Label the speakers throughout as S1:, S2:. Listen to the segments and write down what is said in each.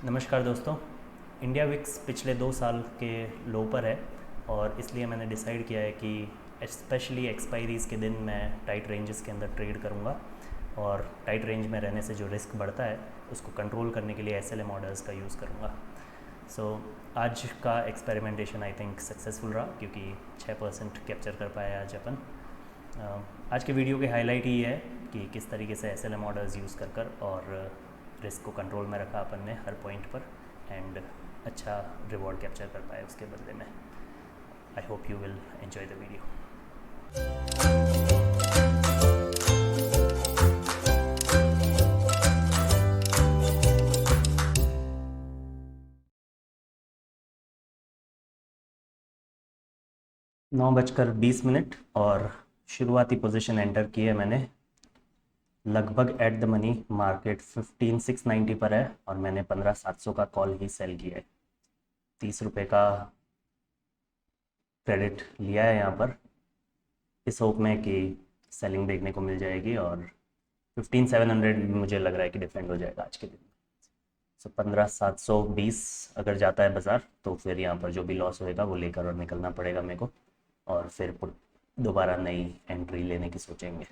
S1: नमस्कार दोस्तों। India VIX पिछले 2 साल के लो पर है और इसलिए मैंने डिसाइड किया है कि स्पेशली एक्सपायरीज़ के दिन मैं टाइट रेंजेस के अंदर ट्रेड करूंगा और टाइट रेंज में रहने से जो रिस्क बढ़ता है उसको कंट्रोल करने के लिए एसएलएम ऑर्डर्स का यूज़ करूंगा। सो आज का एक्सपेरिमेंटेशन आई थिंक सक्सेसफुल रहा क्योंकि 6% कैप्चर कर पाया आज अपन। आज के वीडियो की हाईलाइट ही है कि किस तरीके से एसएलएम ऑर्डर्स यूज़ कर और रिस्क को कंट्रोल में रखा अपन ने हर पॉइंट पर एंड अच्छा रिवॉर्ड कैप्चर कर पाए उसके बदले में। I hope you will enjoy the video. 9:20 और शुरुआती पोजीशन एंटर की है मैंने। लगभग एट द मनी मार्केट 15,690 पर है और मैंने 15,700 का कॉल ही सेल किया है। 30 रुपये का क्रेडिट लिया है यहाँ पर इस होप में कि सेलिंग देखने को मिल जाएगी और 15,700 मुझे लग रहा है कि डिफेंड हो जाएगा आज के दिन। सो 15,720 अगर जाता है बाज़ार तो फिर यहाँ पर जो भी लॉस होएगा वो लेकर और निकलना पड़ेगा मेरे को और फिर दोबारा नई एंट्री लेने की सोचेंगे।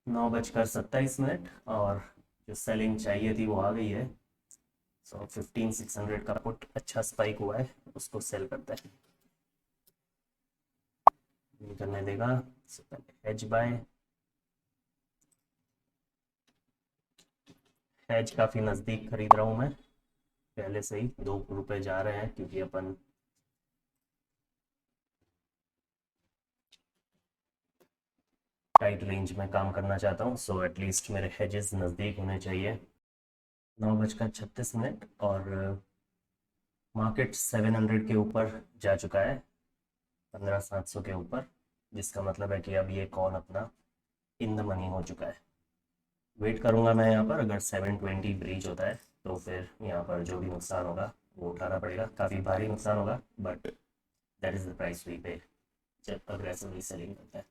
S1: 9:27 और जो सेलिंग चाहिए थी वो आ गई है। सो 15,600 का पुट अच्छा स्पाइक हुआ है, उसको सेल करते हैं। नहीं करने देगा। Hedge bye. हेज काफ़ी नज़दीक खरीद रहा हूँ मैं पहले से ही। 2 रुपये जा रहे हैं क्योंकि अपन टाइट रेंज में काम करना चाहता हूँ। सो एटलीस्ट मेरे हेजेस नज़दीक होने चाहिए। 9:36 और मार्केट 700 के ऊपर जा चुका है, 15,700 के ऊपर, जिसका मतलब है कि अब ये कॉल अपना इन द मनी हो चुका है। वेट करूँगा मैं यहाँ पर। अगर 720 ब्रीच होता है तो फिर यहाँ पर जो भी नुकसान होगा वो उठाना पड़ेगा। काफ़ी भारी नुकसान होगा but that is the price we pay जब अग्रेसिवली सेलिंग करता है।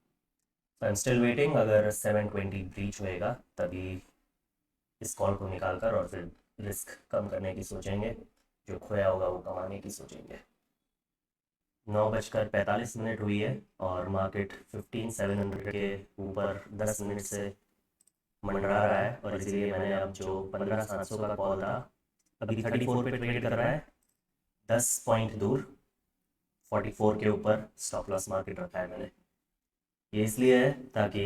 S1: I am still waiting. अगर 720 ब्रीच होएगा तभी इस कॉल को निकाल कर और फिर रिस्क कम करने की सोचेंगे, जो खोया होगा वो कमाने की सोचेंगे। 9:45 हुई है और मार्केट 15,700 के ऊपर 10 मिनट से मंडरा रहा है और इसीलिए मैंने अब जो 15,700 का कॉल था अभी 34 पे ट्रेड कर रहा है, 10 पॉइंट दूर 44 के ऊपर स्टॉप लॉस मार्केट रखा है मैंने। ये इसलिए है ताकि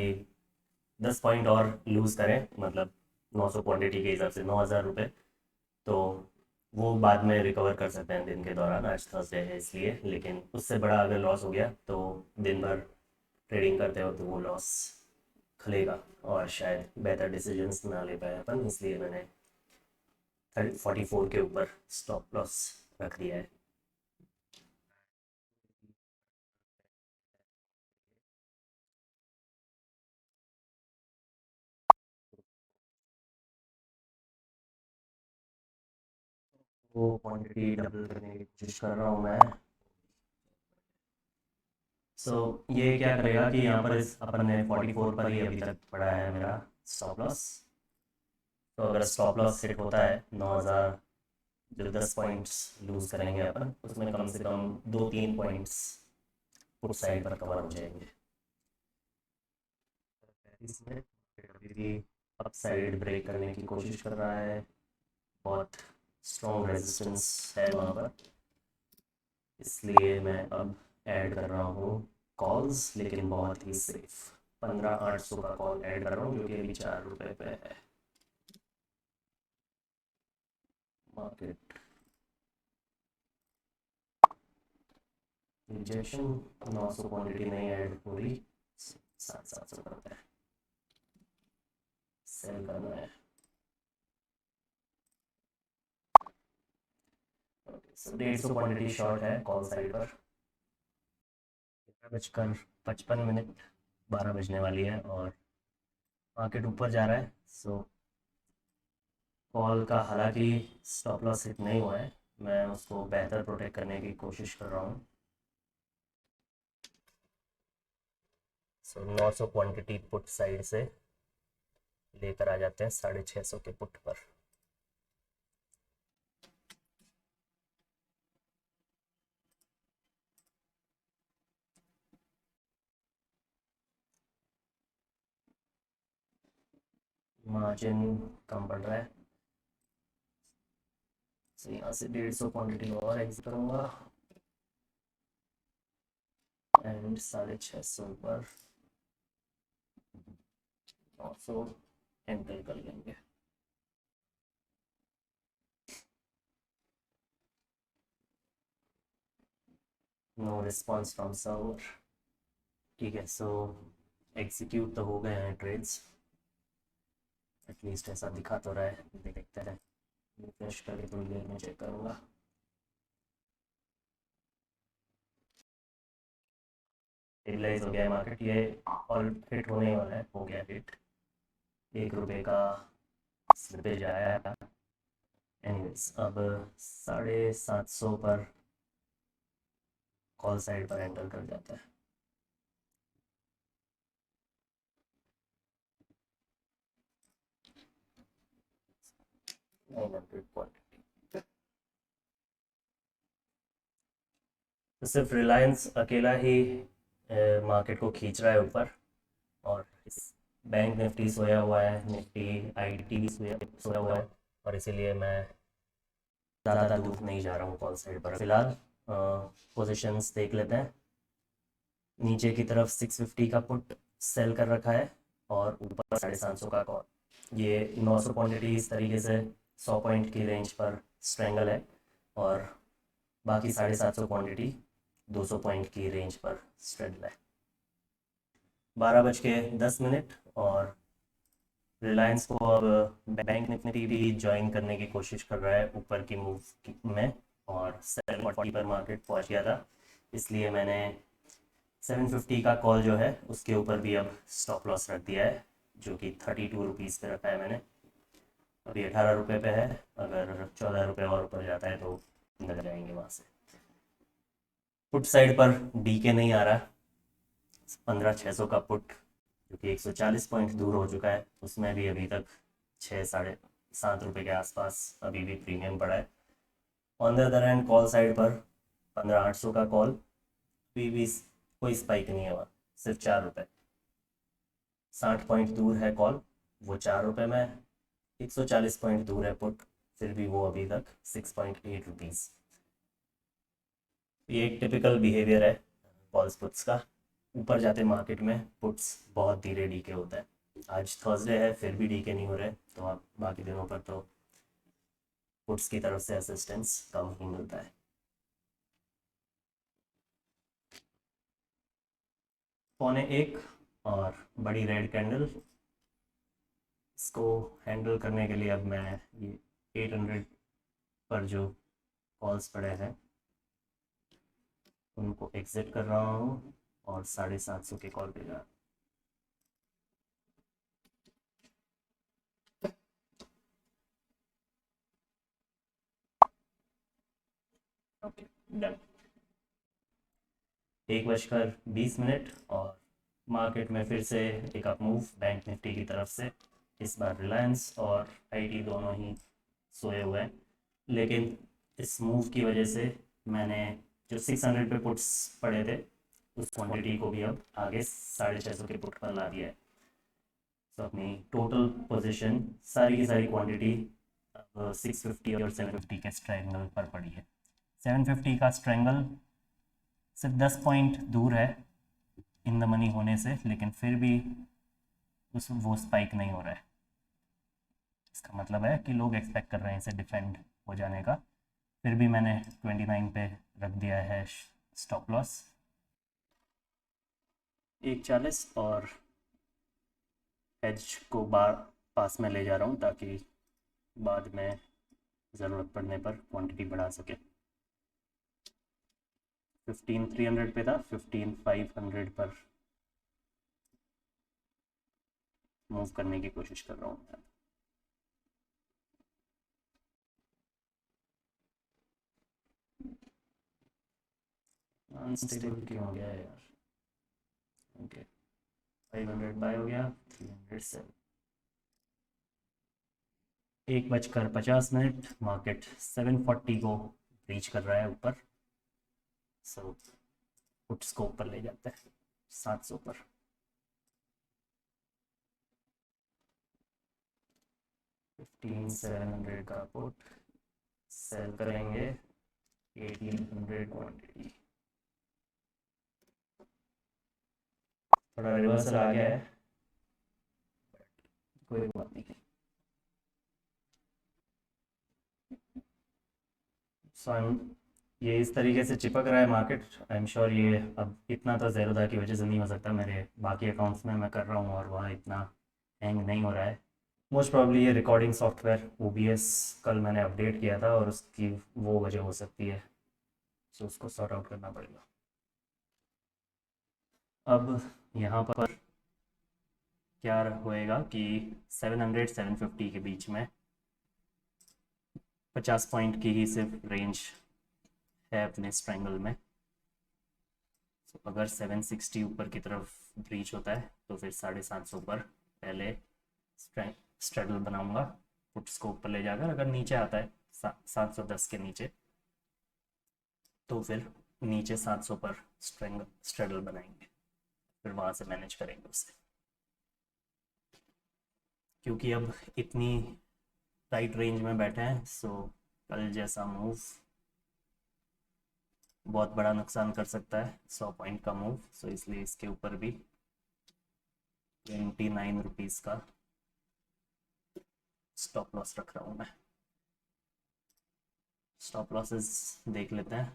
S1: 10 पॉइंट और लूज़ करें, मतलब 900 क्वांटिटी के हिसाब से 9,000 रुपये, तो वो बाद में रिकवर कर सकते हैं दिन के दौरान। आज थर्सडे है इसलिए, लेकिन उससे बड़ा अगर लॉस हो गया तो दिन भर ट्रेडिंग करते हो तो वो लॉस खुलेगा और शायद बेहतर डिसीजंस ना ले पाए अपन। इसलिए मैंने 44 के ऊपर स्टॉप लॉस रख दिया है। वो क्वांटिटी डबल करने की कोशिश कर रहा हूँ मैं। ये क्या करेगा कि यहाँ पर इस अपन ने 44 पर ही अभी तक पड़ा है मेरा स्टॉप लॉस। तो अगर स्टॉप लॉस हिट होता है 9,000, जो 10 पॉइंट्स लूज करेंगे अपन, उसमें कम से कम 2-3 पॉइंट्स पुट साइड पर कवर हो जाएंगे। इसमें अभी भी अप साइड ब्रेक करने की कोशिश कर रहा है, बहुत स्ट्रॉन्ग रेजिस्टेंस है वहाँ पर, इसलिए मैं अब ऐड कर रहा हूँ कॉल्स, लेकिन बहुत ही सेफ। 15,800 का कॉल ऐड कर रहा हूँ जो कि अभी 4 रुपये पे है। मार्केट रिजेक्शन, 900 क्वांटिटी नहीं ऐड हो रही, 700 करता है, सेल करना है। 150 क्वांटिटी शॉर्ट है कॉल साइड पर। 11:55, 12 बजने वाली है और मार्केट ऊपर जा रहा है। सो कॉल का हालांकि स्टॉप लॉस हिट नहीं हुआ है, मैं उसको बेहतर प्रोटेक्ट करने की कोशिश कर रहा हूँ। 900 क्वांटिटी पुट साइड से लेकर आ जाते हैं 650 के पुट पर। मार्जिन कम पड़ रहा है, तो यहाँ से 150 क्वांटिटी और एग्जिट करूँगा एंड 650 पर 900 एंटर कर लेंगे। No response from server. ठीक है, सो एग्जीक्यूट तो हो गए हैं ट्रेड्स, एटलीस्ट ऐसा दिखा तो रहा है। देखते हैं, रिफ्रेश करके थोड़ी देर में चेक करूँगा। स्टेबलाइज हो गया है मार्केट, ये ऑल हिट होने वाला है, हो गया हिट। 1 रुपये का स्लिपेज आया है। एनीवेज, अब 750 पर कॉल साइड पर एंटर कर जाता है। तो सिर्फ रिलायंस अकेला ही मार्केट को खींच रहा है ऊपर, और इस बैंक निफ्टी सोया हुआ है, निफ्टी आईटी भी सोया हुआ है, और इसीलिए मैं ज़्यादा दूर नहीं जा रहा हूँ कॉल साइड पर। फिलहाल पोजीशंस देख लेते हैं। नीचे की तरफ 650 का पुट सेल कर रखा है और ऊपर 750 का कॉल। ये 900 क्वांटिटी इस तरीके से 100 पॉइंट की रेंज पर स्ट्रेंगल है, और बाकी 750 क्वांटिटी 200 पॉइंट की रेंज पर स्ट्रेंगल है। 12:10 और रिलायंस को अब बैंक निफ्टी भी ज्वाइन करने की कोशिश कर रहा है ऊपर की मूव में, और 740 पर मार्केट पहुंच गया था, इसलिए मैंने 750 का कॉल जो है उसके ऊपर भी अब स्टॉप लॉस रख दिया है, जो कि 32 रुपीज़ पे रखा है मैंने। अभी 18 रुपये पे है, अगर 14 रुपये और ऊपर जाता है तो निकल जाएंगे वहाँ से। पुट साइड पर डीके नहीं आ रहा, 15,600 का पुट जो कि 140 पॉइंट दूर हो चुका है, उसमें भी अभी तक 6-7.5 रुपये के आसपास अभी भी प्रीमियम पड़ा है। On the other hand call side पर 15,800 का कॉल, अभी भी कोई स्पाइक नहीं है वहाँ, सिर्फ 4 रुपये। 60 पॉइंट दूर है कॉल, वो 4 रुपये में। 140 पॉइंट दूर है पुट, फिर भी वो अभी तक 6.8 रुपीज़। ये एक टिपिकल बिहेवियर है कॉल्स पुट्स का। ऊपर जाते मार्केट में पुट्स बहुत धीरे डीके होता है। आज थर्सडे है, फिर भी डीके नहीं हो रहे, तो आप बाकी दिनों पर तो पुट्स की तरफ से असिस्टेंस कम ही मिलता है। 1:15 और बड़ी रेड कैंडल, इसको हैंडल करने के लिए अब मैं ये 800 पर जो कॉल्स पड़े हैं उनको एग्जिट कर रहा हूँ और 750 के कॉल पे जा रहा हूँ। Okay, done. 1:20 और मार्केट में फिर से एक अप मूव बैंक निफ्टी की तरफ से। इस बार रिलायंस और आईटी दोनों ही सोए हुए हैं, लेकिन इस मूव की वजह से मैंने जो 600 पे पुट्स पड़े थे उस क्वांटिटी को भी अब आगे 650 के पुट पर ला दिया है। तो अपनी टोटल पोजीशन सारी की सारी क्वांटिटी अब 650 और 750 के स्ट्रेंगल पर पड़ी है। 750 का स्ट्रेंगल सिर्फ 10 पॉइंट दूर है इन द मनी होने से, लेकिन फिर भी वो स्पाइक नहीं हो रहा है। इसका मतलब है कि लोग एक्सपेक्ट कर रहे हैं इसे डिफेंड हो जाने का। फिर भी मैंने 29 पे रख दिया है स्टॉप लॉस। 1:40 और एज को बार पास में ले जा रहा हूँ ताकि बाद में ज़रूरत पड़ने पर क्वांटिटी बढ़ा सके। 15,300 पे था, 15,500 पर मूव करने की कोशिश कर रहा हूँ। अनस्टेबल क्यों हो गया है यार? ओके, 500 बाय हो गया, 300 सेल। 1:50 मार्केट 740 को रीच कर रहा है ऊपर। सो पुट्स को ऊपर ले जाते हैं 700 पर। 15,700 का पुट सेल करेंगे 1800 क्वांटिटी। थोड़ा रिवर्सल आ गया है, कोई बात नहीं। ये इस तरीके से चिपक रहा है मार्केट। आई एम श्योर ये अब इतना तो ज़ेरोधा की वजह से नहीं हो सकता, मेरे बाकी अकाउंट्स में मैं कर रहा हूँ और वहाँ इतना हैंग नहीं हो रहा है। मोस्ट प्रॉब्ली ये रिकॉर्डिंग सॉफ्टवेयर OBS कल मैंने अपडेट किया था और उसकी वो वजह हो सकती है, तो उसको सॉर्ट आउट करना पड़ेगा। अब यहाँ पर क्या होएगा कि 700-750 के बीच में 50 पॉइंट की ही सिर्फ रेंज है अपने स्ट्रैंगल में। तो अगर 760 ऊपर की तरफ ब्रीच होता है तो फिर 750 पर पहले स्ट्रैडल बनाऊंगा पुट्स को ऊपर ले जाकर। अगर नीचे आता है 710 के नीचे तो फिर नीचे 700 पर स्ट्रैडल बनाएंगे, फिर वहाँ से मैनेज करेंगे उसे। क्योंकि अब इतनी टाइट रेंज में बैठे हैं, सो कल जैसा मूव बहुत बड़ा नुकसान कर सकता है, 100 पॉइंट का मूव। सो इसलिए इसके ऊपर भी 29 रुपीज़ का स्टॉप लॉस रख रहा हूँ मैं। स्टॉप लॉसेस देख लेते हैं।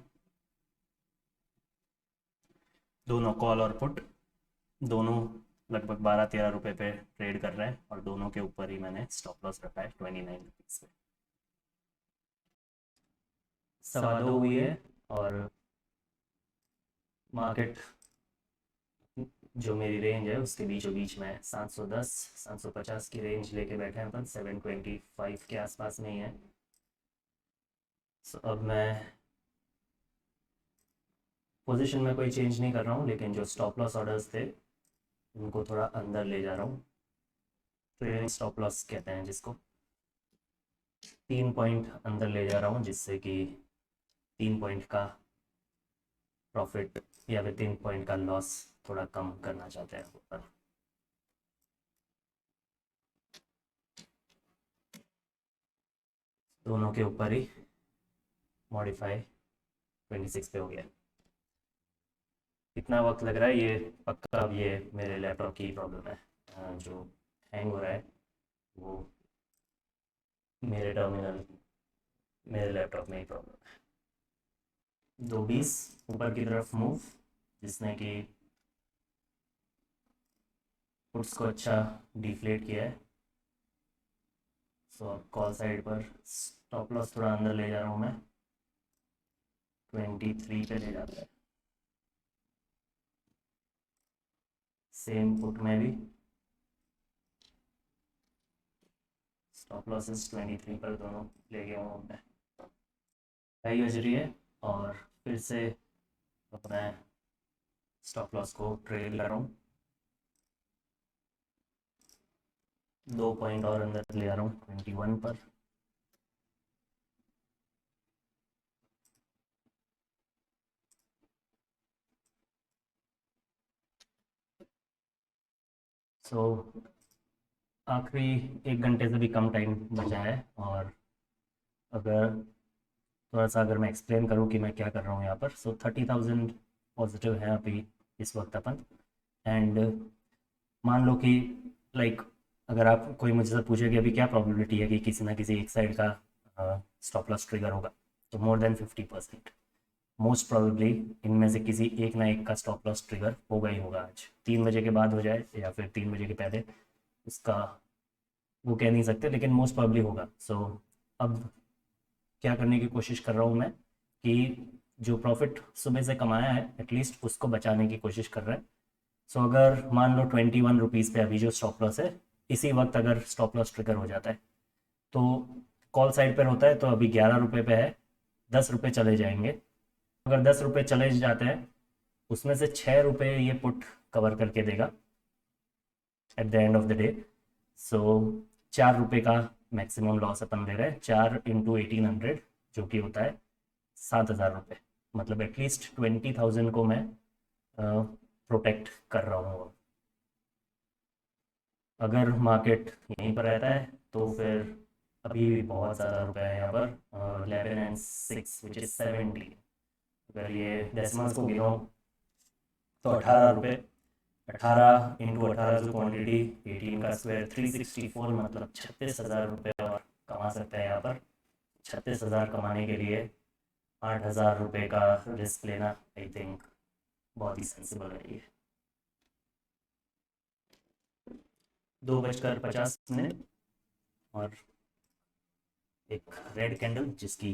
S1: दोनों कॉल और पुट दोनों लगभग 12-13 रुपए पे ट्रेड कर रहे हैं और दोनों के ऊपर ही मैंने स्टॉप लॉस रखा है 29 रुपीज़ पे। 2:15 हुई है और मार्केट जो मेरी रेंज है उसके बीचों बीच में 710-750 की रेंज लेके बैठे हैं अपन। 725 के आसपास में ही है। अब मैं पोजीशन में कोई चेंज नहीं कर रहा हूँ, लेकिन जो स्टॉप लॉस ऑर्डर्स थे उनको थोड़ा अंदर ले जा रहा हूँ। ट्रेलिंग स्टॉप लॉस कहते हैं जिसको। 3 पॉइंट अंदर ले जा रहा हूँ, जिससे कि 3 पॉइंट का प्रॉफिट या फिर 3 पॉइंट का लॉस थोड़ा कम करना चाहते हैं ऊपर। दोनों के ऊपर ही मॉडिफाई 26 पे हो गया। इतना वक्त लग रहा है ये पक्का अब ये मेरे लैपटॉप की प्रॉब्लम है। जो हैंग हो रहा है वो मेरे लैपटॉप में ही प्रॉब्लम है। 2:20 ऊपर की तरफ मूव, जिसने कि पुट्स को अच्छा डिफ्लेट किया है। सो कॉल साइड पर स्टॉप लॉस थोड़ा अंदर ले जा रहा हूँ मैं, 23 पे ले जाता है। सेम पुट में भी स्टॉप लॉसेस 23 पर दोनों ले गया हूँ मैं। ढाई बज रही है और फिर से अपना स्टॉप लॉस को ट्रेल कर रहा हूँ। 2 पॉइंट और अंदर ले आ रहा हूँ 21 पर। सो आखिरी 1 घंटे से भी कम टाइम बचा है और अगर थोड़ा सा अगर मैं एक्सप्लेन करूँ कि मैं क्या कर रहा हूँ यहाँ पर। सो 30,000 पॉजिटिव है अभी इस वक्त अपन। एंड मान लो कि लाइक अगर आप कोई मुझसे पूछे कि अभी क्या प्रोबेबिलिटी है कि किसी ना किसी एक साइड का स्टॉप लॉस ट्रिगर होगा, तो मोर देन 50%। मोस्ट प्रोबेबली इनमें से किसी एक ना एक का स्टॉप लॉस ट्रिगर होगा ही होगा। आज 3 बजे के बाद हो जाए या फिर 3 बजे के पहले, उसका वो कह नहीं सकते, लेकिन मोस्ट प्रोबेबली होगा। सो अब क्या करने की कोशिश कर रहा हूँ मैं कि जो प्रॉफिट सुबह से कमाया है एटलीस्ट उसको बचाने की कोशिश कर रहे हैं। सो अगर मान लो 21 रुपीज़ पे अभी जो स्टॉप लॉस है, इसी वक्त अगर स्टॉप लॉस ट्रिगर हो जाता है तो कॉल साइड पर होता है तो अभी 11 रुपये पे है, 10 रुपये चले जाएंगे। अगर 10 रुपये चले जाते हैं उसमें से 6 रुपये ये पुट कवर करके देगा at the end of the day. So 4 रुपये का मैक्सिमम लॉस अपन ले रहे हैं 4 × 1800, जो कि होता है 7,000 रुपये। मतलब एटलीस्ट 20,000 को मैं प्रोटेक्ट कर रहा हूँ। अगर मार्केट यहीं पर रहता है तो फिर अभी भी बहुत ज़्यादा रुपए है यहाँ पर, 11 and 6 विच इज़ 70। अगर ये डेसिमल्स को गिनो तो 18 रुपये, 18 × 18 जो क्वांटिटी, 18 का स्क्वायर 364, मतलब 36,000 रुपये और कमा सकते हैं यहाँ पर। 36,000 कमाने के लिए 8,000 रुपये का रिस्क लेना आई थिंक बहुत ही सेंसिबल है ये। 2:50 और एक रेड कैंडल जिसकी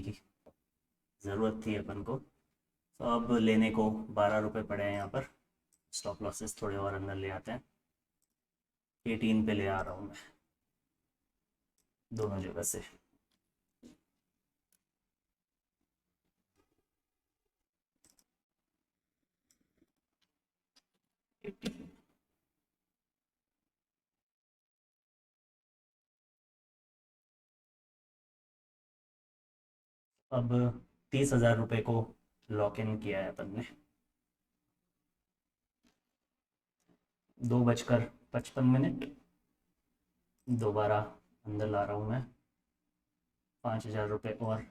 S1: ज़रूरत थी अपन को, तो अब लेने को 12 रुपये पड़े हैं यहाँ पर। स्टॉप लॉसेस थोड़े और अंदर ले आते हैं, 18 पे ले आ रहा हूँ मैं दोनों जगह से। अब 30,000 रुपये को लॉक इन किया है अपन ने। 2:55 दोबारा अंदर ला रहा हूँ मैं। 5,000 रुपये और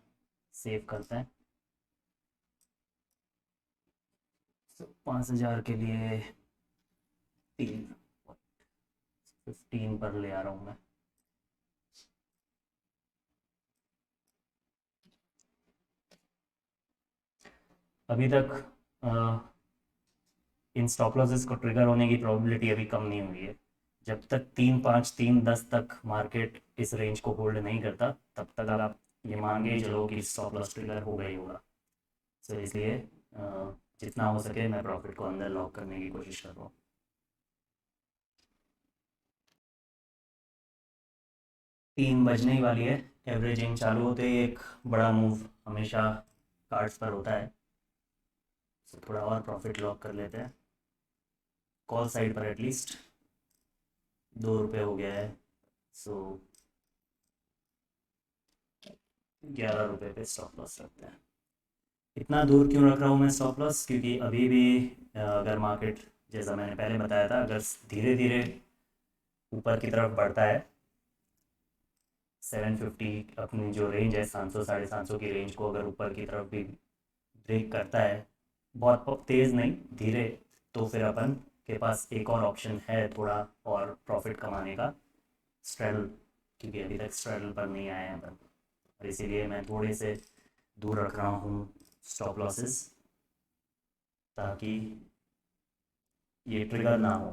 S1: सेव करते हैं। 5,000 के लिए 15 पर ले आ रहा हूँ मैं। अभी तक इन स्टॉप लॉसेस को ट्रिगर होने की प्रोबेबिलिटी अभी कम नहीं हुई है। जब तक 3, 5, 3, 10 तक मार्केट इस रेंज को होल्ड नहीं करता, तब तक आप ये मान के चलो कि स्टॉप लॉस ट्रिगर हो गई होगा। तो इसलिए जितना हो सके मैं प्रॉफिट को अंदर लॉक करने की कोशिश कर रहा हूँ। 3 बजने ही वाली है। एवरेजिंग चालू होते ही एक बड़ा मूव हमेशा कार्ड्स पर होता है, तो थोड़ा और प्रॉफिट लॉक कर लेते हैं। कॉल साइड पर एटलीस्ट 2 रुपये हो गया है, सो 11 रुपये पे स्टॉप लॉस रखते हैं। इतना दूर क्यों रख रहा हूँ मैं स्टॉप लॉस? क्योंकि अभी भी अगर मार्केट, जैसा मैंने पहले बताया था, अगर धीरे धीरे ऊपर की तरफ बढ़ता है, 750 अपनी जो रेंज है 700 750 की रेंज को अगर ऊपर की तरफ भी ब्रेक करता है, बहुत तेज़ नहीं, धीरे, तो फिर अपन के पास एक और ऑप्शन है थोड़ा और प्रॉफिट कमाने का, स्ट्रेडल। क्योंकि अभी तक स्ट्रेडल पर नहीं आए हैं अपन, और इसीलिए मैं थोड़े से दूर रख रहा हूँ स्टॉप लॉसेस, ताकि ये ट्रिगर ना हो।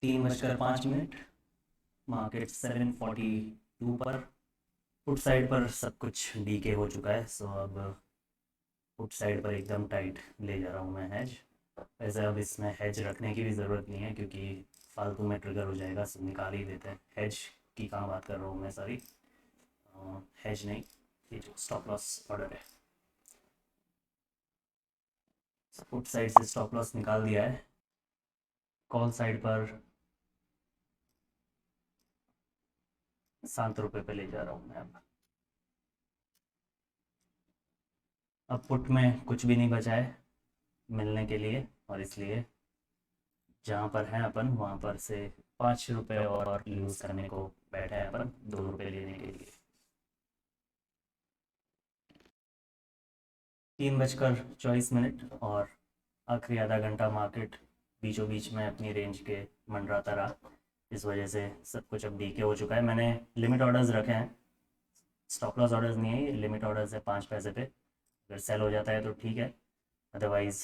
S1: 3:05 मार्केट 742 पर। पुट साइड पर सब कुछ डीके हो चुका है, सो अब पुट साइड पर एकदम टाइट ले जा रहा हूँ मैं हैज। वैसे अब इसमें हैज रखने की भी ज़रूरत नहीं है क्योंकि फालतू में ट्रिगर हो जाएगा, सब निकाल ही देते हैं। हैज की कहाँ बात कर रहा हूँ मैं, सॉरी, हैज नहीं, ये जो स्टॉप लॉस ऑर्डर है। पुट साइड से स्टॉप लॉस निकाल दिया है। कॉल साइड पर 7 रुपये पे ले जा रहा हूँ मैं अब पुट में कुछ भी नहीं बचा है मिलने के लिए, और इसलिए जहाँ पर हैं अपन वहाँ पर से 5 रुपये और लूज़ करने को बैठे हैं अपन 2 रुपये लेने के लिए। 3:24 और आखिरी आधा घंटा मार्केट बीचों बीच में अपनी रेंज के मंडराता रहा। इस वजह से सब कुछ अब डीके हो चुका है। मैंने लिमिट ऑर्डर्स रखे हैं, स्टॉप लॉस ऑर्डर्स नहीं है, ये लिमिट ऑर्डर्स है 5 पैसे पे। अगर सेल हो जाता है तो ठीक है, अदरवाइज़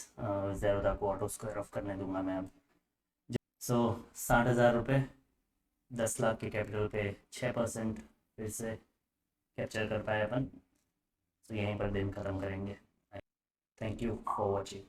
S1: ज़ेरोदा को ऑटो स्क्वायर ऑफ करने दूंगा मैं अब। 60,000 रुपये, 10 लाख के कैपिटल पे 6% फिर से कैप्चर कर पाए अपन, तो यहीं पर दिन ख़त्म करेंगे। Thank you for watching.